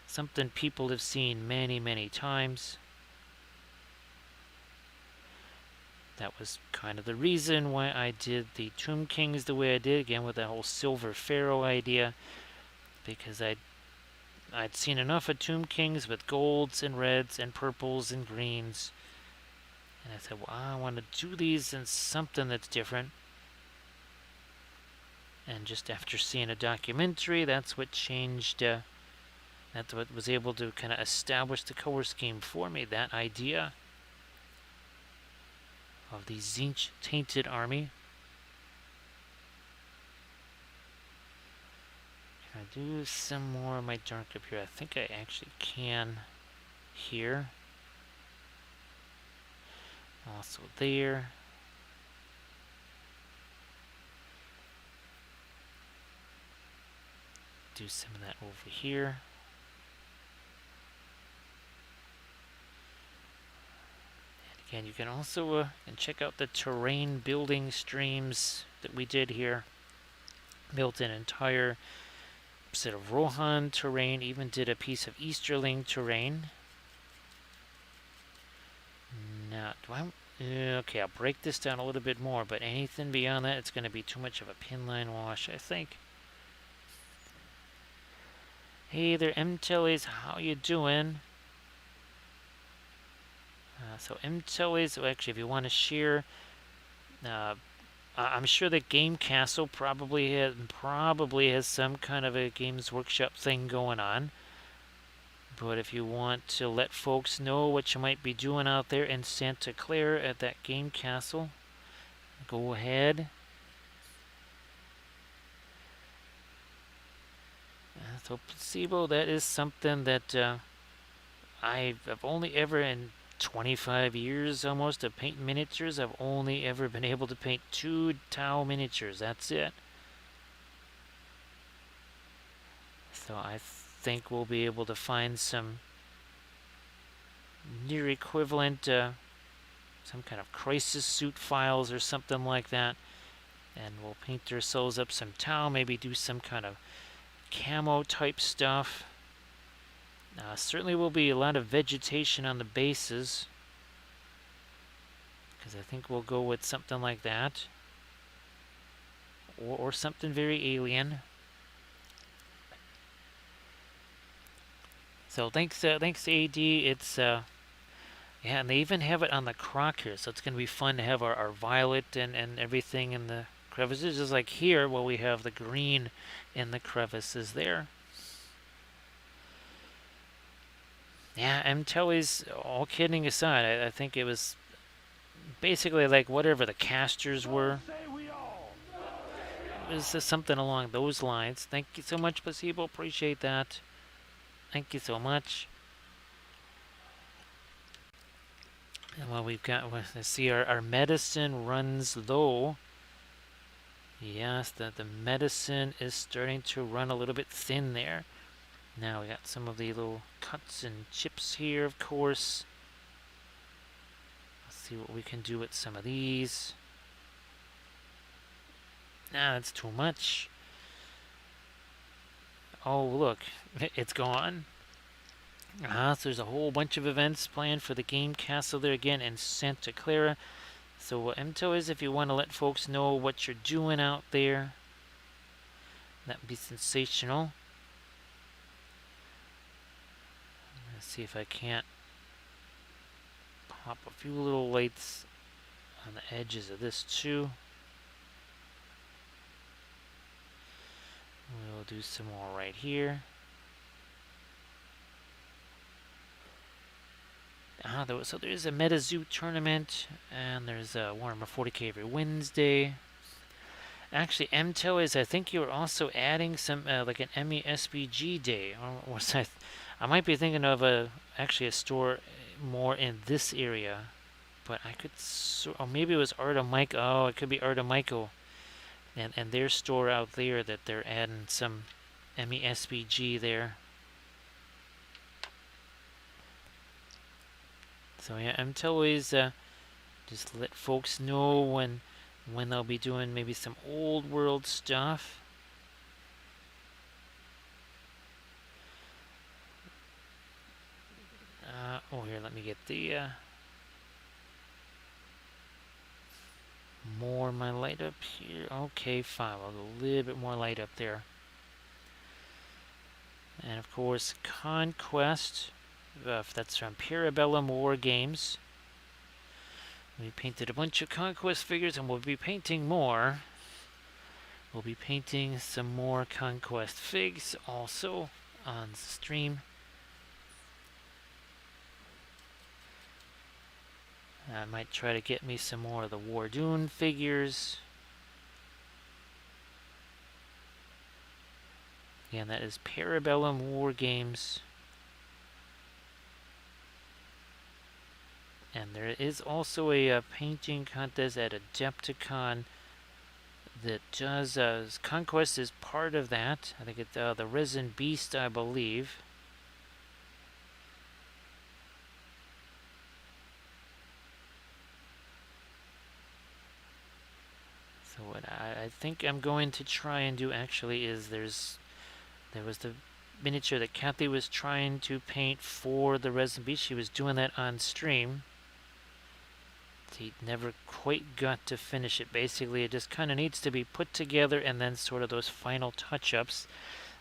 something people have seen many, many times. That was kind of the reason why I did the Tomb Kings the way I did, again with that whole Silver Pharaoh idea, because I'd seen enough of Tomb Kings with golds and reds and purples and greens, and I said, well, I want to do these in something that's different. And just after seeing a documentary, that's what changed, that's what was able to kind of establish the color scheme for me, that idea of the Tzeentch Tainted Army. Can I do some more of my dark up here? I think I actually can here. Also there. Do some of that over here. And you can also check out the terrain building streams that we did here. Built an entire set of Rohan terrain, even did a piece of Easterling terrain. Now, okay, I'll break this down a little bit more, but anything beyond that, it's going to be too much of a pinline wash, I think. Hey there, M-Tellies, how you doing? So M-Tellies, actually, if you want to share, I'm sure that Game Castle probably has some kind of a Games Workshop thing going on. But if you want to let folks know what you might be doing out there in Santa Clara at that Game Castle, go ahead. So placebo, that is something that I've only ever in 25 years almost of painting miniatures, I've only ever been able to paint 2 Tau miniatures. That's it. So I think we'll be able to find some near equivalent, some kind of crisis suit files or something like that. And we'll paint ourselves up some Tau, maybe do some kind of camo type stuff. Certainly will be a lot of vegetation on the bases, because I think we'll go with something like that, or something very alien. So thanks AD. It's yeah, and they even have it on the crock here, so it's going to be fun to have our violet and everything in the crevices, just like here, where we have the green in the crevices there. Yeah, M-Tellies, all kidding aside, I think it was basically like whatever the casters were. It was something along those lines. Thank you so much, Placebo. Appreciate that. Thank you so much. And while we've got, let's see, our medicine runs low. Yes, the medicine is starting to run a little bit thin there. Now we got some of the little cuts and chips here, of course. Let's see what we can do with some of these. Nah, that's too much. Oh, look, it's gone. So there's a whole bunch of events planned for the Game Castle there again in Santa Clara. So what MTO is, if you want to let folks know what you're doing out there, that'd be sensational. Let's see if I can't pop a few little lights on the edges of this too. We'll do some more right here. So there's a MetaZoo tournament, and there's a Warhammer 40k every Wednesday. Actually, MTO is, I think you were also adding some, like an MESBG day. Or was I might be thinking of actually a store more in this area. But I could, or maybe it was Art of Mike. Oh, it could be Art of Michael. and their store out there that they're adding some MESBG there. So yeah, I'm always just let folks know when they'll be doing maybe some old world stuff. Oh, here, let me get the more my light up here. Okay, fine. I'll go a little bit more light up there. And of course, Conquest. That's from Parabellum War Games. We painted a bunch of Conquest figures, and we'll be painting more. We'll be painting some more Conquest figs also on stream. I might try to get me some more of the Wardoon figures. Again, that is Parabellum War Games. And there is also a painting contest at Adepticon that does, Conquest is part of that. I think it's the Resin Beast, I believe. So what I think I'm going to try and do actually is there was the miniature that Kathy was trying to paint for the Resin Beast. She was doing that on stream. He never quite got to finish it. Basically, it just kind of needs to be put together and then sort of those final touch-ups.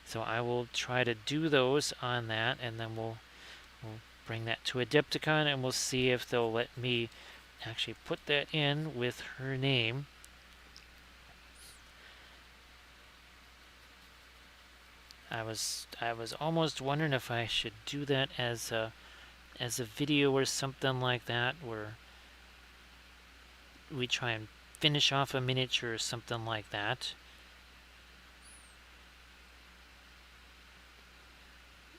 So I will try to do those on that, and then we'll bring that to Adepticon, and we'll see if they'll let me actually put that in with her name. I was almost wondering if I should do that as a video or something like that, where we try and finish off a miniature or something like that.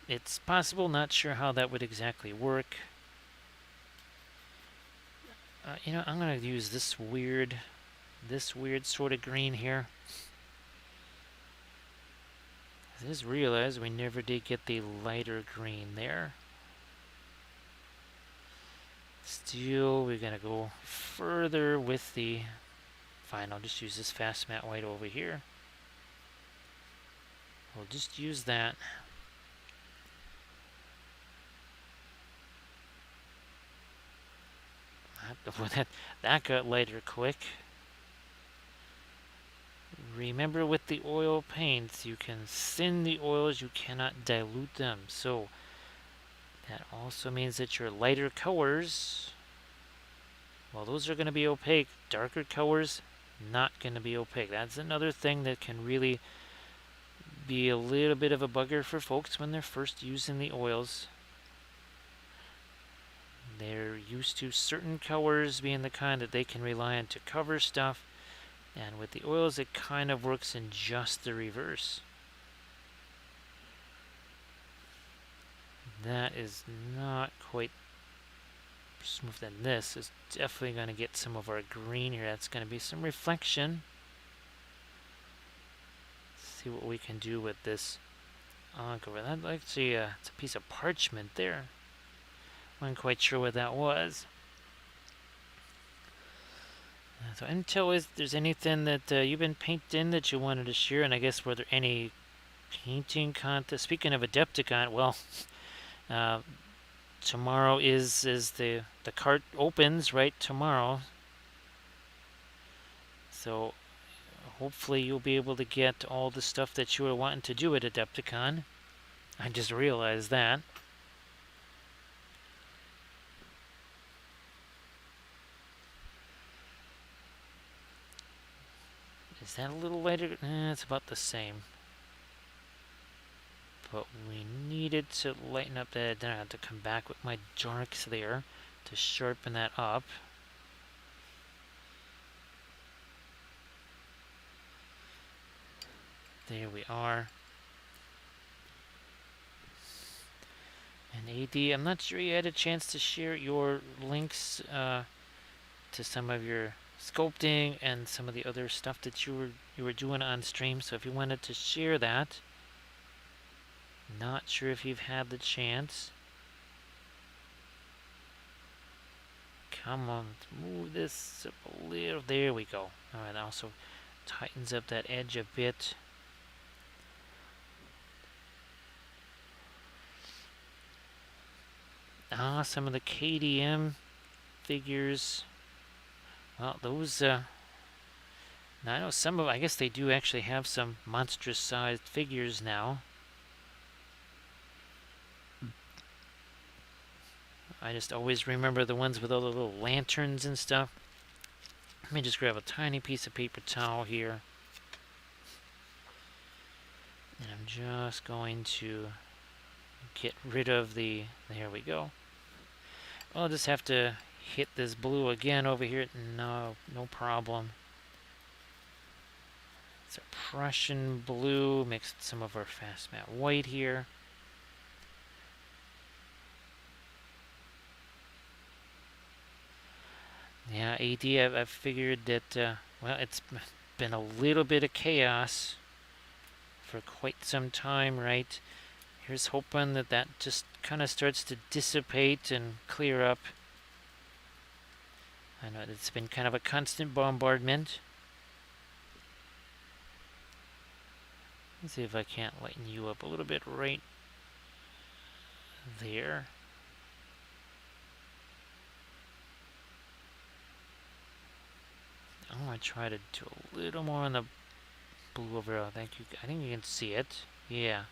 It's possible, not sure how that would exactly work. You know, I'm gonna use this weird sort of green here. I just realized we never did get the lighter green there. Still, we're gonna go further with the. Fine, I'll just use this fast matte white over here. We'll just use that. That got lighter quick. Remember, with the oil paints, you can thin the oils, you cannot dilute them. So that also means that your lighter colors, well, those are going to be opaque. Darker colors, not going to be opaque. That's another thing that can really be a little bit of a bugger for folks when they're first using the oils. They're used to certain colors being the kind that they can rely on to cover stuff, and with the oils it kind of works in just the reverse. That is not quite smooth. Then this is definitely going to get some of our green here. That's going to be some reflection. Let's see what we can do with this encore. That actually, it's a piece of parchment there. Wasn't quite sure what that was. So until if there's anything that you've been painting that you wanted to share, and I guess were there any painting contest? Speaking of Adepticon, well, tomorrow is the cart opens right tomorrow. So hopefully you'll be able to get all the stuff that you were wanting to do at Adepticon. I just realized that. Is that a little lighter? It's about the same. But we needed to lighten up that. Then I had to come back with my darks there to sharpen that up. There we are. And AD, I'm not sure you had a chance to share your links to some of your sculpting and some of the other stuff that you were doing on stream. So if you wanted to share that, not sure if you've had the chance. Come on, let's move this up a little. There we go. Alright, also tightens up that edge a bit. Some of the KDM figures. Well, those, now I know some of, I guess they do actually have some monstrous sized figures now. I just always remember the ones with all the little lanterns and stuff. Let me just grab a tiny piece of paper towel here. And I'm just going to get rid of the, there we go. I'll just have to hit this blue again over here. No problem. It's a Prussian blue mixed with some of our fast matte white here. Yeah, AD, I've figured that, well, it's been a little bit of chaos for quite some time, right? Here's hoping that that just kind of starts to dissipate and clear up. I know it's been kind of a constant bombardment. Let's see if I can't lighten you up a little bit right there. I'm going to try to do a little more on the blue overall. Thank you. I think you can see it. Yeah.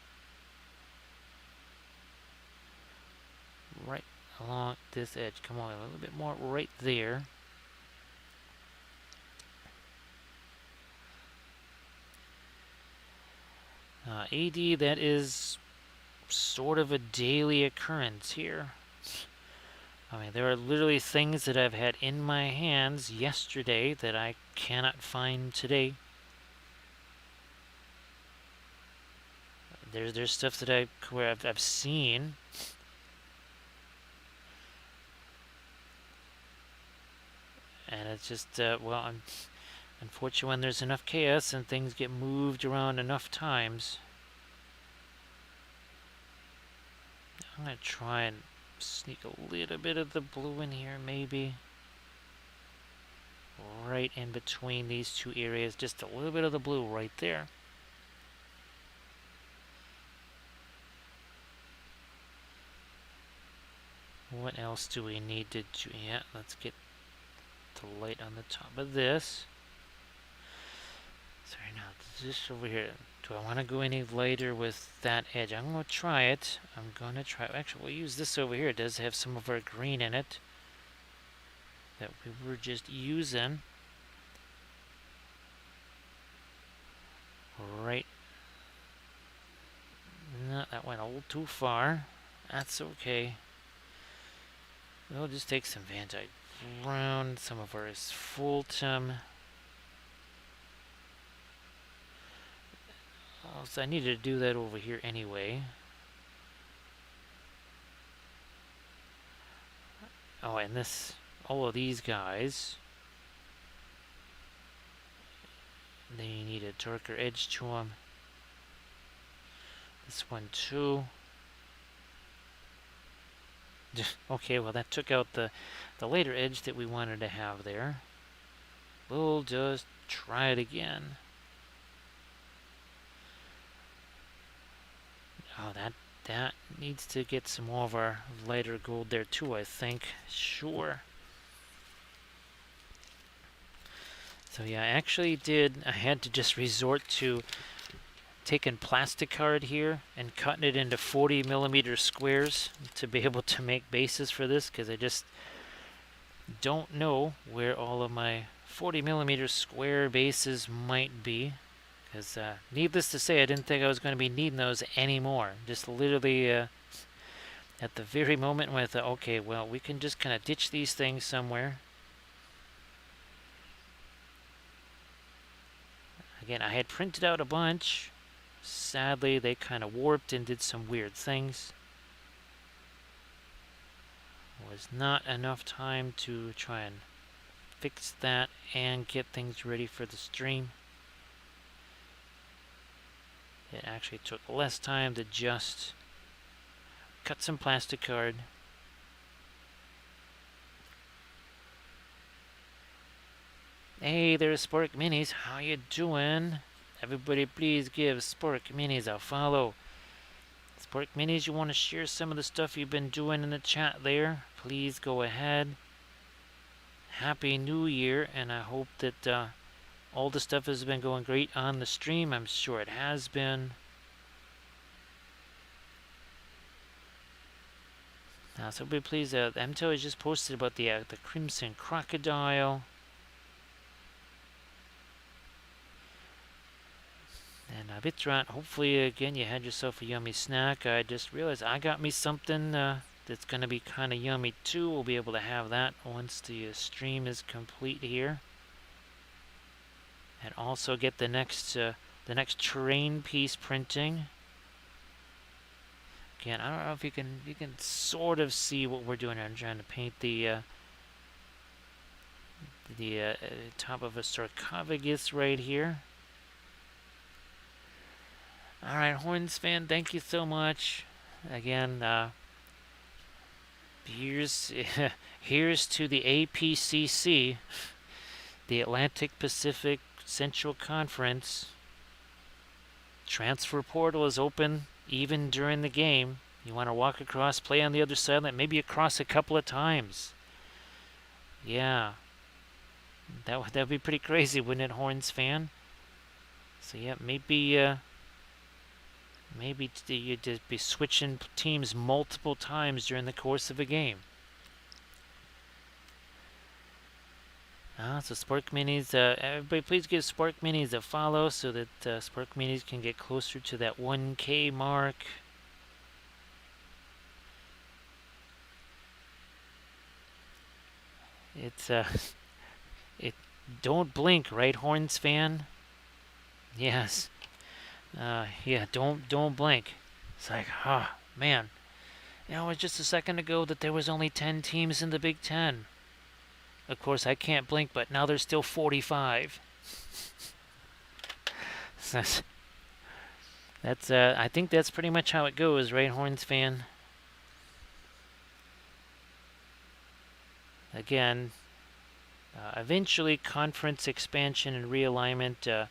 Right along this edge. Come on, a little bit more right there. AD, that is sort of a daily occurrence here. I mean, there are literally things that I've had in my hands yesterday that I cannot find today. There's stuff that I've seen. And it's just, well, unfortunately when there's enough chaos and things get moved around enough times. I'm going to try and sneak a little bit of the blue in here, maybe. Right in between these two areas, just a little bit of the blue right there. What else do we need to do? Yeah, let's get the light on the top of this. Sorry, now this over here. Do I want to go any lighter with that edge? I'm going to try it. Actually, we'll use this over here. It does have some of our green in it that we were just using. Right. No, that went a little too far. That's okay. We'll just take some Van Dyke Brown, some of ours Fulton. So I needed to do that over here anyway. Oh, and all of these guys, they need a darker edge to them. This one too. Okay, well that took out the later edge that we wanted to have there. We'll just try it again. Oh, that needs to get some more of our lighter gold there too, I think. Sure. So yeah, I had to just resort to taking plastic card here and cutting it into 40mm squares to be able to make bases for this, because I just don't know where all of my 40mm square bases might be. Because, needless to say, I didn't think I was going to be needing those anymore. Just literally, at the very moment when I thought, okay, well, we can just kind of ditch these things somewhere. Again, I had printed out a bunch. Sadly, they kind of warped and did some weird things. Was not enough time to try and fix that and get things ready for the stream. It actually took less time to just cut some plastic card. Hey there, Spork Minis. How you doing? Everybody please give Spork Minis a follow. Spork Minis, you want to share some of the stuff you've been doing in the chat there? Please go ahead. Happy New Year, and I hope that all the stuff has been going great on the stream. I'm sure it has been. So everybody please, MTO has just posted about the Crimson Crocodile. And Bitrat, hopefully again you had yourself a yummy snack. I just realized I got me something that's going to be kind of yummy too. We'll be able to have that once the stream is complete here. And also get the next terrain piece printing. Again, I don't know if you can sort of see what we're doing. I'm trying to paint the top of a sarcophagus right here. All right, Horns fan, thank you so much. Again, here's to the APCC, the Atlantic Pacific Central Conference. Transfer portal is open even during the game. You want to walk across, play on the other side, maybe across a couple of times. Yeah, that'd be pretty crazy, wouldn't it, Horns fan? So yeah, maybe you'd just be switching teams multiple times during the course of a game. So Spork Minis, everybody please give Spork Minis a follow so that Spork Minis can get closer to that 1K mark. It's don't blink, right, Horns fan? Yes. Yeah, don't blink. It's like, man. You know, it was just a second ago that there was only 10 teams in the Big Ten. Of course, I can't blink, but now there's still 45. That's I think that's pretty much how it goes, right, Horns fan? Again, eventually conference expansion and realignment,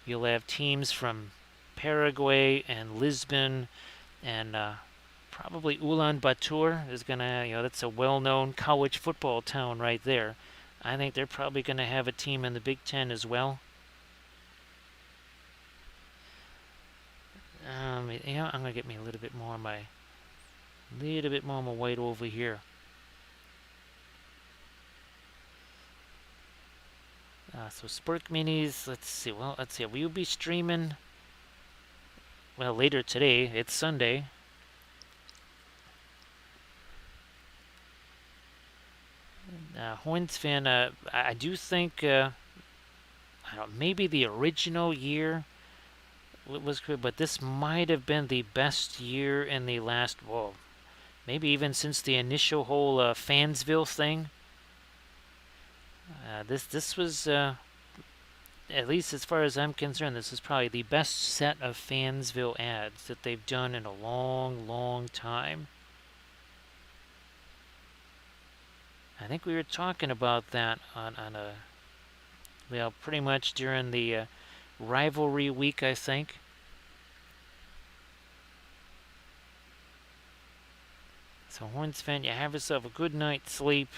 you'll have teams from Paraguay and Lisbon and probably Ulaanbaatar is gonna, that's a well-known college football town right there. I think they're probably gonna have a team in the Big Ten as well. I'm gonna get me a little bit more of my white over here. So Spork Minis, let's see. We'll be streaming, later today. It's Sunday. Horns fan, I do think, maybe the original year was good, but this might have been the best year in the last, maybe even since the initial whole Fansville thing. This was, at least as far as I'm concerned, this is probably the best set of Fansville ads that they've done in a long, long time. I think we were talking about that on pretty much during the rivalry week, I think. So Horns fan, you have yourself a good night's sleep.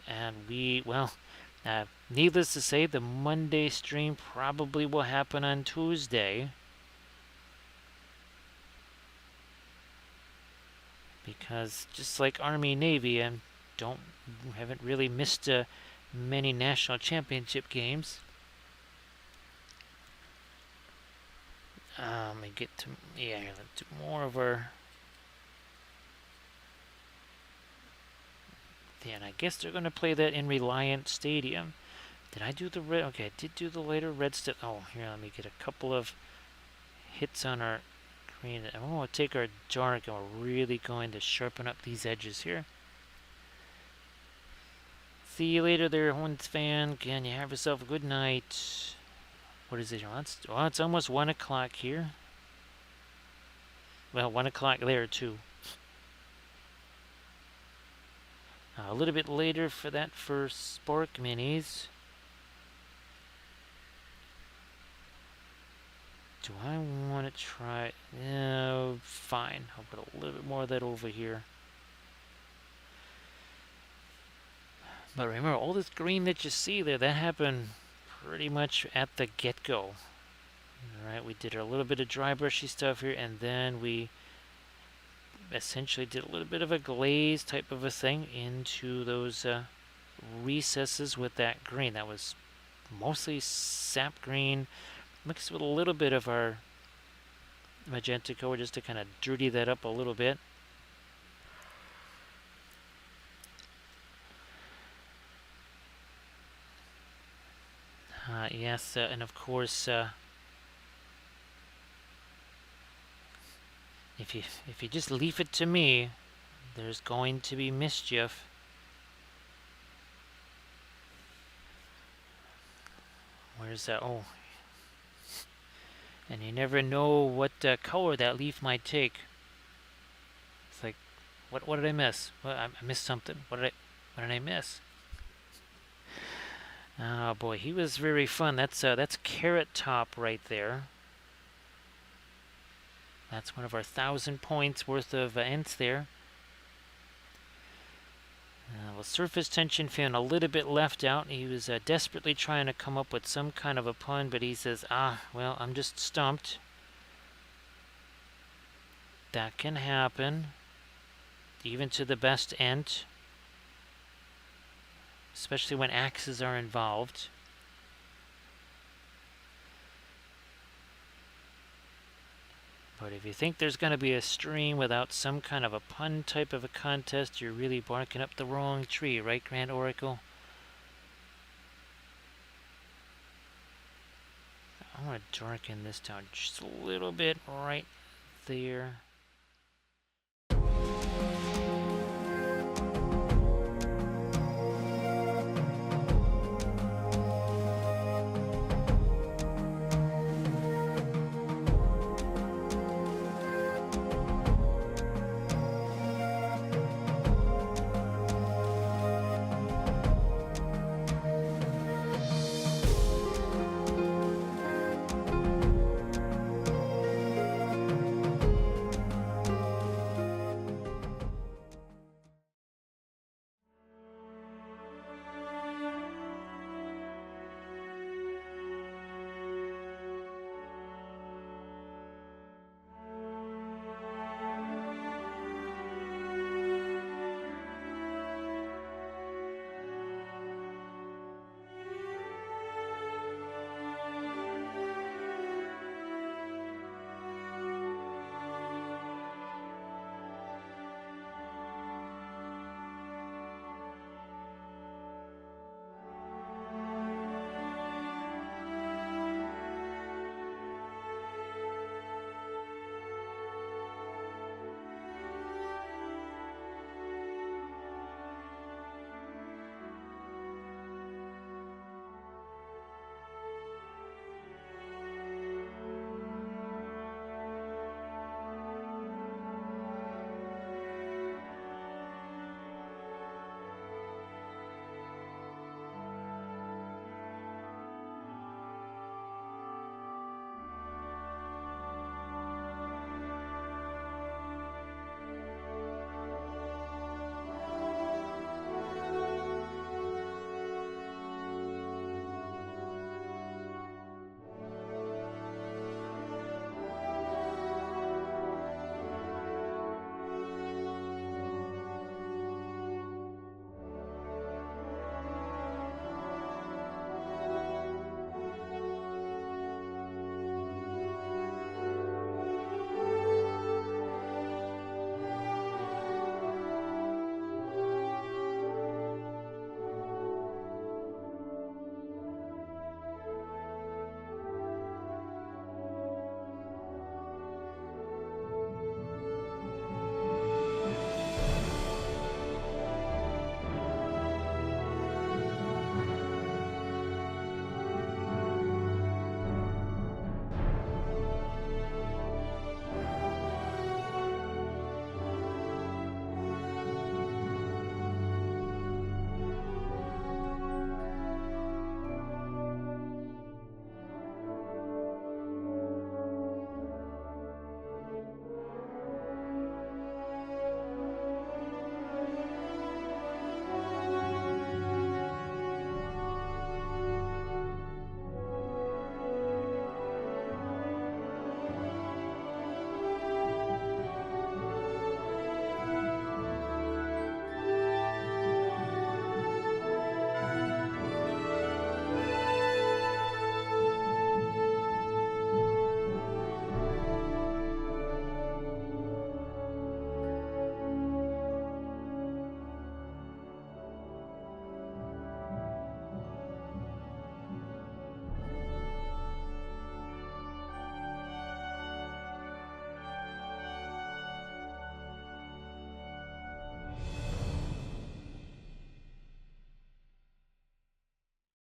And needless to say, the Monday stream probably will happen on Tuesday. Because just like Army Navy, I haven't really missed many national championship games. Let me get to let's do more of our. Yeah, and I guess they're going to play that in Reliant Stadium. Did I do the red? Okay, I did do the later red stuff. Oh, here, let me get a couple of hits on our green. I want to take our dark and we're really going to sharpen up these edges here. See you later there, Horns fan. Can you have yourself a good night? What is it? Well, it's almost 1 o'clock here. Well, 1 o'clock there, too. A little bit later for that first Spork Minis. Do I want to try? No, fine. I'll put a little bit more of that over here. But remember, all this green that you see there, that happened pretty much at the get-go. Alright, we did a little bit of dry brushy stuff here, and then we essentially did a little bit of a glaze type of a thing into those recesses with that green. That was mostly sap green, mixed with a little bit of our magenta color just to kind of dirty that up a little bit. Yes, and of course, if you just leave it to me, there's going to be mischief. Where's that? Oh, and you never know what color that leaf might take. It's like, what did I miss? Well, I missed something. What did I miss? Oh boy, he was very fun. That's Carrot Top right there. That's one of our 1,000 points worth of Ents there. Well, surface tension found a little bit left out. He was desperately trying to come up with some kind of a pun, but he says, well, I'm just stumped. That can happen, even to the best Ent, especially when axes are involved. But if you think there's going to be a stream without some kind of a pun type of a contest, you're really barking up the wrong tree, right, Grand Oracle? I want to darken this down just a little bit right there.